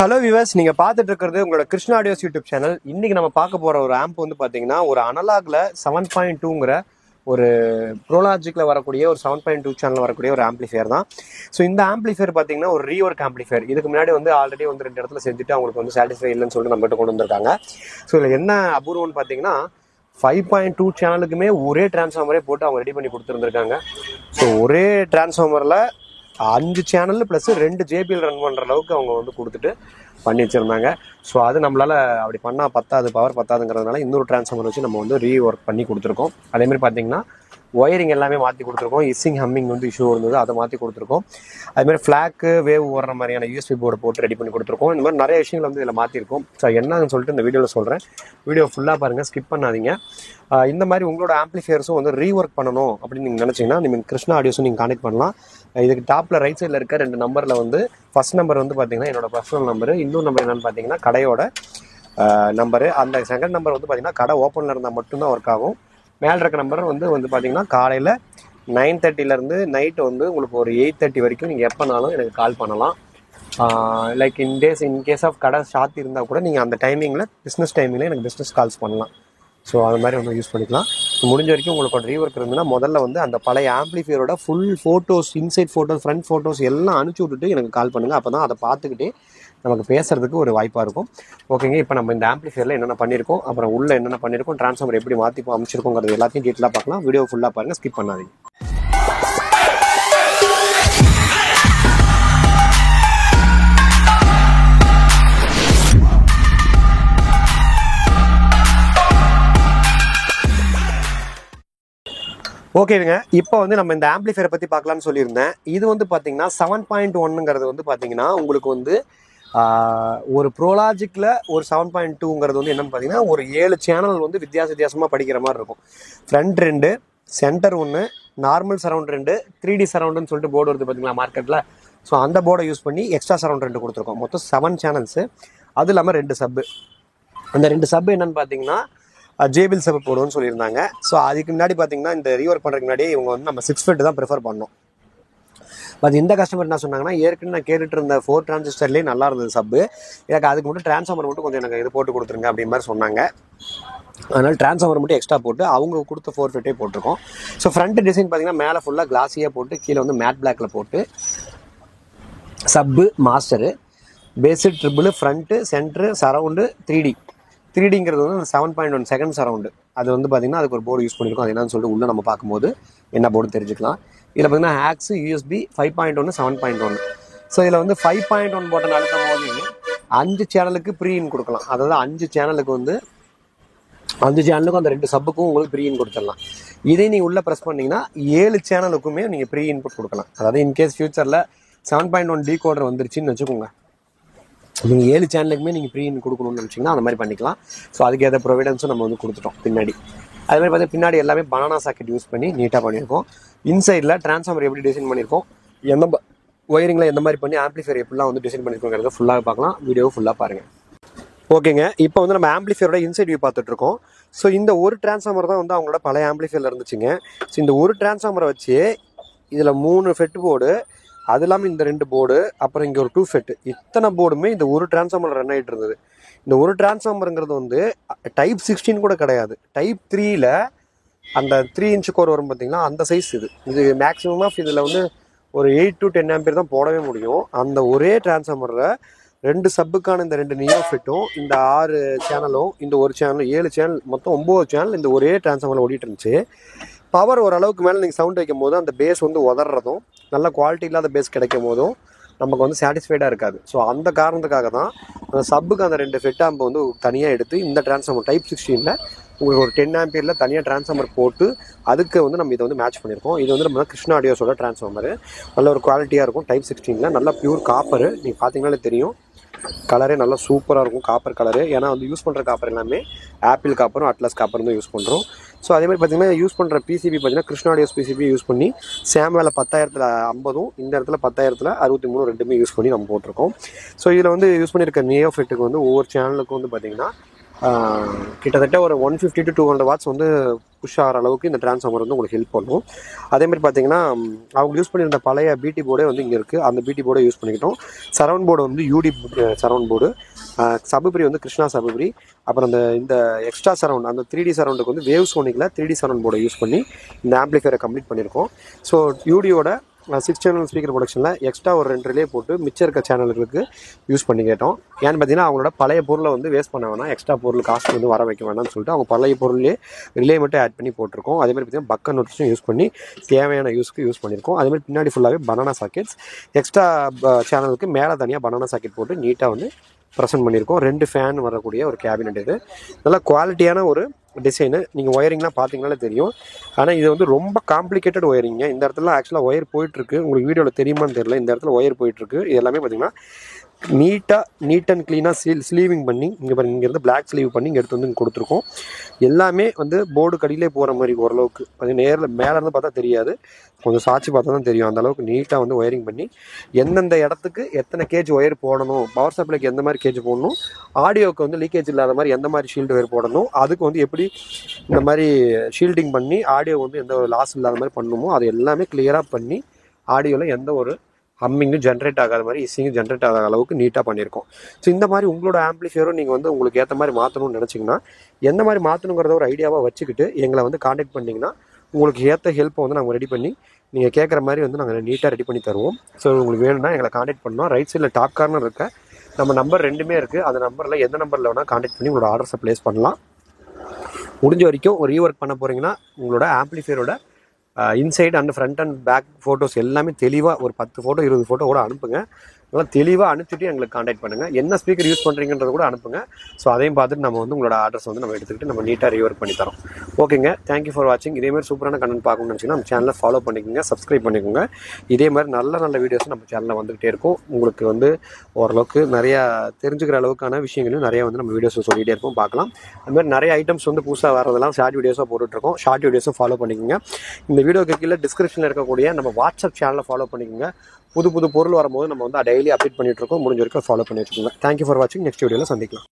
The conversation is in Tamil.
ஹலோ வியூவர்ஸ், நீங்க பார்த்துட்டு இருக்கிறது உங்களோட கிருஷ்ணா ஆடியோஸ் யூடியூப் சேனல். இன்னைக்கு நம்ம பார்க்க போற ஒரு ஆம்ப் வந்து பாத்தீங்கன்னா ஒரு அனலாக்ல 7.2ங்கிற ஒரு ப்ரோலாஜிக்ல வரக்கூடிய ஒரு 7.2 சேனல் வரக்கூடிய ஒரு ஆம்பிளிஃபையர் தான். ஸோ இந்த ஆம்பிளிஃபையர் பார்த்தீங்கன்னா ஒரு ரீஒர்க் ஆம்பிளிஃபையர். இதுக்கு முன்னாடி வந்து ஆல்ரெடி வந்து 2 இடத்துல செஞ்சுட்டு அவங்களுக்கு வந்து சாட்டிஸ்ஃபை இல்லைன்னு சொல்லிட்டு நம்மகிட்ட கொண்டு வந்திருக்காங்க. ஸோ இதில் என்ன அபூர்வம்னு பார்த்தீங்கன்னா 5.2 சேனலுக்குமே ஒரே டிரான்ஸ்ஃபார்மரே போட்டு அவங்க ரெடி பண்ணி கொடுத்துருந்துருக்காங்க. ஸோ ஒரே டிரான்ஸ்ஃபார்மரில் 5 சேனல் ப்ளஸ் 2 ஜேபிஎல் ரன் பண்ணுற அளவுக்கு அவங்க வந்து கொடுத்துட்டு பண்ணி வச்சுருந்தாங்க. ஸோ அது நம்மளால் அப்படி பண்ணால் பவர் பத்தாதுங்கிறதுனால இன்னொரு டிரான்ஸ்ஃபார்மர் வச்சு நம்ம வந்து ரீஒர்க் பண்ணி கொடுத்துருக்கோம். அதேமாதிரி பார்த்தீங்கன்னா ஒயரிங் எல்லாமே மாற்றி கொடுத்துருக்கோம். ஹம்மிங் வந்து இஷ்யூ இருந்தது, அதை மாற்றி கொடுத்துருக்கோம். அதுமாதிரி ஃப்ளாக்கு வேவ் வர்ற மாதிரியான யூஎஸ்பி போர்டு போட்டு ரெடி பண்ணி கொடுத்துருக்கோம். இந்த மாதிரி நிறைய விஷயங்கள் வந்து இதில் மாற்றிருக்கோம். ஸோ என்னன்னு சொல்லிட்டு இந்த வீடியோவில் சொல்கிறேன். வீடியோ ஃபுல்லாக பாருங்கள், ஸ்கிப் பண்ணாதீங்க. இந்த மாதிரி உங்களோட ஆம்பிளிஃபையர்ஸும் வந்து ரீஒர்க் பண்ணணும் அப்படின்னு நீங்கள் நினச்சிங்கன்னா நீங்கள் கிருஷ்ணா ஆடியோஸும் நீங்கள் கான்டெக்ட் பண்ணலாம். இதுக்கு டாப்பில் ரைட் சைடில் இருக்க 2 நம்பரில் வந்து ஃபர்ஸ்ட் நம்பர் வந்து பார்த்தீங்கன்னா என்னோட பர்சனல் நம்பரு, இன்னொரு நம்பர் என்னென்னு பார்த்தீங்கன்னா கடையோட நம்பரு. அந்த செகண்ட் நம்பர் வந்து பார்த்தீங்கன்னா கடை ஓப்பனில் இருந்தால் மட்டும்தான் ஒர்க் ஆகும். மேலே இருக்க நம்பர் வந்து பார்த்தீங்கன்னா காலையில் 9:30லேருந்து நைட்டு வந்து உங்களுக்கு ஒரு 8:30 வரைக்கும் நீங்கள் எப்போனாலும் எனக்கு கால் பண்ணலாம். லைக் இன்கேஸ் ஆஃப் கடை சாத்தி இருந்தால் கூட நீங்கள் அந்த டைமிங்கில் பிஸ்னஸ் டைமிங்கில் எனக்கு பிஸ்னஸ் கால்ஸ் பண்ணலாம். ஸோ அது மாதிரி வந்து யூஸ் பண்ணிக்கலாம். முடிஞ்ச வரைக்கும் உங்களுக்கு ஒரு ரீஒர்க் இருந்ததுன்னா முதல்ல வந்து அந்த பழைய ஆம்பிளிஃபையரோட full photos, inside photos, front photos எல்லாம் அனுப்பிச்சி விட்டுட்டு எனக்கு கால் பண்ணுங்கள். அப்போ தான் அதை பார்த்துக்கிட்டே நமக்கு பேசுறதுக்கு ஒரு வாய்ப்பாக இருக்கும். ஓகேங்க, இப்போ நம்ம இந்த ஆம்பிளிஃபையரில் என்னென்ன பண்ணியிருக்கோம், அப்புறம் உள்ள என்னென்ன பண்ணியிருக்கோம், டிரான்ஸ்ஃபார்மர் எப்படி மாற்றி அமைச்சிருக்கோங்கிறது எல்லாத்தையும் டீட்டெயிலாக பார்க்கலாம். வீடியோ ஃபுல்லாக பாருங்கள், ஸ்கிப் பண்ணாதீங்க. ஓகேங்க, இப்போ வந்து நம்ம இந்த ஆம்பிளிஃபையரை பற்றி பார்க்கலான்னு சொல்லியிருந்தேன். இது வந்து பார்த்தீங்கன்னா 7.1ங்கிறது வந்து பார்த்தீங்கன்னா உங்களுக்கு வந்து ஒரு ப்ரோலாஜிக்கில் ஒரு 7.2ங்கிறது வந்து என்னென்னு பார்த்தீங்கன்னா ஒரு 7 சேனல் வந்து வித்தியாசமாக படிக்கிற மாதிரி இருக்கும். Front 2, centre 1, normal surround 2, 3D சரவுண்டுன்னு சொல்லிட்டு போர்டு வருது பார்த்தீங்களா மார்க்கெட்டில். ஸோ அந்த போர்டை யூஸ் பண்ணி எக்ஸ்ட்ரா சரவுண்ட் 2 கொடுத்துருக்கோம். மொத்தம் 7 சேனல்ஸு. அது இல்லாமல் 2 சப்பு. அந்த 2 சப்பு என்னென்னு பார்த்தீங்கன்னா ஜேபிஎல் சப்பு போடுவோம்னு சொல்லியிருந்தாங்க. ஸோ அதுக்கு முன்னாடி பார்த்தீங்கன்னா இந்த ரீஒர்க் பண்ணுறதுக்கு முன்னாடியே இவங்க வந்து நம்ம 6 ஃபெட் தான் ப்ரிஃபர் பண்ணோம். பட் இந்த கஸ்டமர் என்ன சொன்னாங்கன்னா, ஏற்கனவே நான் கேட்டுட்டு இருந்த 4 டிரான்சிஸ்டர்லேயே நல்லா இருந்தது சப்பு, எனக்கு அதுக்கு மட்டும் டிரான்ஸ்ஃபார்மர் மட்டும் கொஞ்சம் எனக்கு இது போட்டு கொடுத்துருங்க அப்படின்ற மாதிரி சொன்னாங்க. அதனால் டிரான்ஸ்ஃபார்மர் மட்டும் எக்ஸ்ட்ரா போட்டு அவங்க கொடுத்த 4 ஃபெட்டே போட்டிருக்கோம். ஸோ ஃப்ரண்ட் டிசைன் பார்த்தீங்கன்னா மேலே ஃபுல்லாக கிளாஸியாக போட்டு கீழே வந்து மேட் பிளாக்கில் போட்டு sub, master, bass, treble, front, centre, surround, 3Dங்கிறது வந்து 7.1 செகண்ட் சரவுண்டு. அது வந்து பார்த்தீங்கன்னா அதுக்கு ஒரு போர்டு யூஸ் பண்ணியிருக்கோம். அது என்னன்னு சொல்லிட்டு உள்ளே நம்ம பார்க்கும்போது என்ன போர்டு தெரிஞ்சுக்கலாம். இதில் பார்த்தீங்கன்னா ஹேக்ஸு, யூஎஸ்பி, 5.1, 7.1. ஸோ இதில் வந்து 5.1 பட்டன் அழுத்தும் போது 5 சேனலுக்கு ப்ரீஇன் கொடுக்கலாம். அதாவது 5 சேனலுக்கு வந்து 5 சேனலுக்கும் அந்த 2 சப்புக்கும் உங்களுக்கு ப்ரீஇன் கொடுத்துடலாம். இதே நீங்கள் உள்ளே ப்ரெஸ் பண்ணிங்கன்னா 7 சேனலுக்குமே நீங்கள் ப்ரீ இன்புட் கொடுக்கலாம். அதாவது இன்கேஸ் ஃபியூச்சரில் 7.1 டீகோடர் வந்துருச்சுன்னு வச்சுக்கோங்க, நீங்கள் 7 சேனலுக்குமே நீங்கள் ப்ரீஇன் கொடுக்கணும்னு நினச்சிங்கன்னா அந்த மாதிரி பண்ணிக்கலாம். ஸோ அதுக்கு எந்த ப்ரொவிடன்ஸும் நம்ம வந்து கொடுத்துட்டோம் பின்னாடி. அதே மாதிரி பார்த்தீங்கன்னா பின்னாடி எல்லாமே பனானா சாக்கெட் யூஸ் பண்ணி நீட்டாக பண்ணியிருக்கோம். இன்சைடில் டிரான்ஸ்ஃபார்மர் எப்படி டிசைன் பண்ணியிருக்கோம், எந்த ஒயரிங்கில் எந்த மாதிரி பண்ணி ஆம்பிளிஃபையர் எப்படிலாம் வந்து டிசைன் பண்ணியிருக்கோங்கிறத ஃபுல்லாக பார்க்கலாம். வீடியோவை ஃபுல்லாக பாருங்கள். ஓகேங்க, இப்போ வந்து நம்ம ஆம்பிளிஃபையரோட இன்சைட் வியூ பார்த்துட்ருக்கோம். ஸோ இந்த ஒரு டிரான்ஸ்ஃபார்மர் தான் வந்து அவங்களோட பழைய ஆம்பிளிஃபையரில் இருந்துச்சுங்க. ஸோ இந்த ஒரு டிரான்ஸ்ஃபார்மரை வச்சு இதில் 3 ஃபெட் போர்டு, அது இல்லாமல் இந்த 2 போர்டு, அப்புறம் இங்கே ஒரு 2 ஃபெட்டு, இத்தனை போர்டுமே இந்த ஒரு டிரான்ஸ்ஃபார்மர் ரன் ஆகிட்டு இருந்தது. இந்த ஒரு டிரான்ஸ்ஃபார்மருங்கிறது வந்து டைப் 16 கூட கிடையாது. டைப் 3ல் அந்த 3 இன்ச் கோர் வரும் பார்த்தீங்களா, அந்த சைஸ் இது மேக்ஸிமம் ஆஃப் இதில் வந்து ஒரு 8 to 10 ஆம்பியர் தான் போடவே முடியும். அந்த ஒரே டிரான்ஸ்ஃபார்மரில் 2 சப்புக்கான இந்த 2 நியோ ஃபெட்டும், இந்த 6 சேனலும், இந்த ஒரு சேனலும், 7 சேனல், மொத்தம் 9 சேனல் இந்த ஒரே டிரான்ஸ்ஃபார்மரில் ஓடிட்டு இருந்துச்சு. பவர் ஓரளவுக்கு மேலே நீங்கள் சவுண்ட் வைக்கும் போது அந்த பேஸ் வந்து உதறதும், நல்ல குவாலிட்டி இல்லாத பேஸ் கிடைக்கும் போதும் நமக்கு வந்து சாட்டிஸ்ஃபைடாக இருக்காது. ஸோ அந்த காரணத்துக்காக தான் அந்த சப்புக்கு அந்த 2 ஃபெட் ஆம்பை வந்து தனியாக எடுத்து இந்த டிரான்ஸ்ஃபார்மர் டைப் 16ல் உங்களுக்கு ஒரு 10 ஆம்பியரில் தனியாக டிரான்ஸ்ஃபார்மர் போட்டு அதுக்கு வந்து நம்ம இதை வந்து மேட்ச் பண்ணியிருக்கோம். இது வந்து நம்ம கிருஷ்ணா ஆடியோஸோட டிரான்ஸ்ஃபார்மர். நல்ல ஒரு குவாலிட்டியாக இருக்கும். டைப் 16ல் நல்ல பியூர் காப்பரு. நீங்கள் பார்த்தீங்கன்னாலே தெரியும், கலரே நல்லா சூப்பராக இருக்கும் காப்பர் கலரு. ஏன்னா வந்து யூஸ் பண்ணுற காப்பர் எல்லாமே ஆப்பிள் காப்பரும் அட்லஸ் காப்பரும் தான் யூஸ் பண்ணுறோம். ஸோ அதே மாதிரி பார்த்தீங்கன்னா யூஸ் பண்ணுற பிசிபி பார்த்தீங்கன்னா கிருஷ்ணா ஆடியோஸ் பிசிபி யூஸ் பண்ணி சாம்வேல 10,000ல் 50, இந்த இடத்துல 10,000ல் 63 ரெண்டுமே யூஸ் பண்ணி நம்ம போட்டிருக்கோம். ஸோ இதில் வந்து யூஸ் பண்ணியிருக்க நியோ ஃபெட்டுக்கு வந்து ஒவ்வொரு சேனலுக்கும் வந்து பார்த்தீங்கன்னா கிட்டத்தட்ட ஒரு 150 to 200 வாட்ஸ் வந்து புஷ் ஆகிற அளவுக்கு இந்த டிரான்ஸ்ஃபார்மர் வந்து உங்களுக்கு ஹெல்ப் பண்ணும். அதேமாதிரி பார்த்தீங்கன்னா அவங்க யூஸ் பண்ணியிருந்த பழைய பிடி போர்டே வந்து இங்கே இருக்குது. அந்த பிடி போர்டை யூஸ் பண்ணிக்கிட்டோம். சரவுண்ட் போர்டு வந்து யூடி சரவுண்ட் போர்டு, சபுப்ரி வந்து கிருஷ்ணா சபுப்ரி, அப்புறம் இந்த எக்ஸ்ட்ரா சரவுண்ட் அந்த 3D சரவுண்டுக்கு வந்து வேவ் சோனிக்கில் 3D சரவுண்ட் போர்டை யூஸ் பண்ணி இந்த ஆம்பிளிஃபையரை கம்ப்ளீட் பண்ணியிருக்கோம். ஸோ யூடியோட 6 சேனல் ஸ்பீக்கர் ப்ரொடக்ஷனில் எக்ஸ்ட்ரா ஒரு 2 ரிலே போட்டு மிச்சம் இருக்க சேனல்களுக்கு யூஸ் பண்ணி கேட்டோம். ஏன்னு பார்த்தீங்கன்னா அவங்களோட பழைய பொருளை வந்து வேஸ்ட் பண்ண வேணாம், எக்ஸ்ட்ரா பொருள் காஸ்ட் வந்து வர வைக்க வேணாம்னு சொல்லிட்டு அவங்க பழைய பொருள்லேயே ரிலே மட்டும் ஆட் பண்ணி போட்டிருக்கோம். அதேமாதிரி பார்த்தீங்கன்னா பக்க நோட்ஸும் யூஸ் பண்ணி தேவையான யூஸ்க்கு யூஸ் பண்ணியிருக்கோம். அதேமாதிரி பின்னாடி ஃபுல்லாகவே பனானா சாக்கெட்ஸ், எக்ஸ்ட்ரா சேனலுக்கு மேலே தனியாக பனானா சாக்கெட் போட்டு நீட்டாக வந்து ப்ரெசென்ட் பண்ணியிருக்கோம். 2 ஃபேன் வரக்கூடிய ஒரு கேபினெட். இது நல்லா குவாலிட்டியான ஒரு டிசைனு. நீங்கள் ஒயரிங்லாம் பார்த்தீங்கனாலே தெரியும். ஆனால் இது வந்து ரொம்ப காம்ப்ளிகேட்டட் ஒயரிங்க. இந்த இடத்துல ஆக்சுவலாக ஒயர் போயிட்டுருக்கு, உங்களுக்கு வீடியோவில் தெரியுமான்னு தெரியல. இந்த இடத்துல ஒயர் போயிட்டுருக்கு. இது எல்லாமே பார்த்தீங்கன்னா நீட் அண்ட் க்ளீனாக ஸ்லீவிங் பண்ணி இங்கே பாருங்க, இங்கேருந்து பிளாக் ஸ்லீவ் பண்ணி இங்கே எடுத்து வந்து இங்கே கொடுத்துருக்கோம். எல்லாமே வந்து போர்டு கடியிலே போகிற மாதிரி ஓரளவுக்கு அது நேரில் மேலே இருந்து பார்த்தா தெரியாது, கொஞ்சம் சாட்சி பார்த்தா தான் தெரியும். அந்தளவுக்கு நீட்டாக வந்து ஒயரிங் பண்ணி எந்தெந்த இடத்துக்கு எத்தனை கேஜ் ஒயர் போடணும், பவர் சப்ளைக்கு எந்த மாதிரி கேஜ் போடணும், ஆடியோவுக்கு வந்து லீக்கேஜ் இல்லாத மாதிரி எந்த மாதிரி ஷீல்டு ஒயர் போடணும், அதுக்கு வந்து எப்படி இந்த மாதிரி ஷீல்டிங் பண்ணி ஆடியோ வந்து எந்த ஒரு லாஸ் இல்லாத மாதிரி பண்ணணுமோ அது எல்லாமே கிளியராக பண்ணி ஆடியோவில் எந்த ஒரு ஹம்மிங்கும் ஜென்ரேட் ஆகாத மாதிரி இசிங்கும் ஜென்ரேட் ஆகாத அளவுக்கு நீட்டாக பண்ணியிருக்கோம். ஸோ இந்த மாதிரி உங்களோட ஆம்பிளிஃபையரும் நீங்கள் வந்து உங்களுக்கு ஏற்ற மாதிரி மாற்றணும்னு நினச்சிங்கன்னா எந்த மாதிரி மாற்றணுங்கிறத ஒரு ஐடியாவாக வச்சுக்கிட்டு எங்களை வந்து காண்டாக்ட் பண்ணிங்கன்னா உங்களுக்கு ஏற்ற ஹெல்ப்பை வந்து நாங்கள் ரெடி பண்ணி நீங்கள் கேட்குற மாதிரி வந்து நாங்கள் நீட்டாக ரெடி பண்ணி தருவோம். ஸோ உங்களுக்கு வேணும்னா எங்களை காண்டாக்ட் பண்ணோம். ரைட் சைடில் டாப் கார்னர் இருக்க நம்ம நம்பர் 2மே இருக்குது. அந்த நம்பரில் எந்த நம்பரில் வேணால் காண்டாக்ட் பண்ணி உங்களோட ஆர்டர்ஸை ப்ளேஸ் பண்ணலாம். முடிஞ்ச வரைக்கும் ஒரு ரீஒர்க் பண்ண போகிறீங்கன்னா உங்களோட ஆம்பிளிஃபையரோட inside and front and back photos எல்லாமே தெளிவாக ஒரு 10 ஃபோட்டோ 20 ஃபோட்டோ கூட அனுப்புங்க. நல்லா தெளிவாக அனுப்பிச்சிட்டு எங்களுக்கு காண்டாக்ட் பண்ணுங்கள். என்ன ஸ்பீக்கர் யூஸ் பண்ணுறீங்கன்றது கூட அனுப்புங்க. ஸோ அதையும் பார்த்துட்டு நம்ம வந்து உங்களோட ஆர்டர்ஸ் வந்து நம்ம எடுத்துக்கிட்டு நம்ம நீட்டாக ரீஒர்க் பண்ணி தரோம். ஓகேங்க, தேங்க்யூ ஃபார் வாட்சிங். இதேமாதிரி சூப்பரான கண்டென்ட் பார்க்கணும்னு நினச்சிங்கன்னா நம்ம சேனலை ஃபாலோ பண்ணிக்கோங்க, சப்ஸ்கிரைப் பண்ணிக்கோங்க. இதே மாதிரி நல்ல வீடியோஸ் நம்ம சேனலில் வந்துகிட்டே இருக்கும். உங்களுக்கு வந்து ஓரளவுக்கு நிறையா தெரிஞ்சுக்கிற அளவுக்கான விஷயங்களையும் நிறையா வந்து நம்ம வீடியோஸ் சொல்லிகிட்டே இருப்போம், பார்க்கலாம். அதுமாதிரி நிறைய ஐட்டம்ஸ் வந்து புதுசாக வரதெல்லாம் ஷார்ட் வீடியோஸாக போட்டுட்ருக்கோம். ஷார்ட் வீடியோஸும் ஃபாலோ பண்ணிக்கோங்க. இந்த வீடியோக்கு கீழே டிஸ்கிரிப்ஷனில் இருக்கக்கூடிய நம்ம வாட்ஸ்அப் சேனலை ஃபாலோ பண்ணிக்கோங்க. புது பொருள் வரும்போது நம்ம வந்து டெய்லி அப்டேட் பண்ணிட்டு இருக்கோம். முடிஞ்ச வரைக்கும் ஃபாலோ பண்ணி வச்சுக்கோங்க. தேங்க்யூ ஃபார் வாட்சிங். நெக்ஸ்ட் வீடியோவில் சந்திக்கலாம்.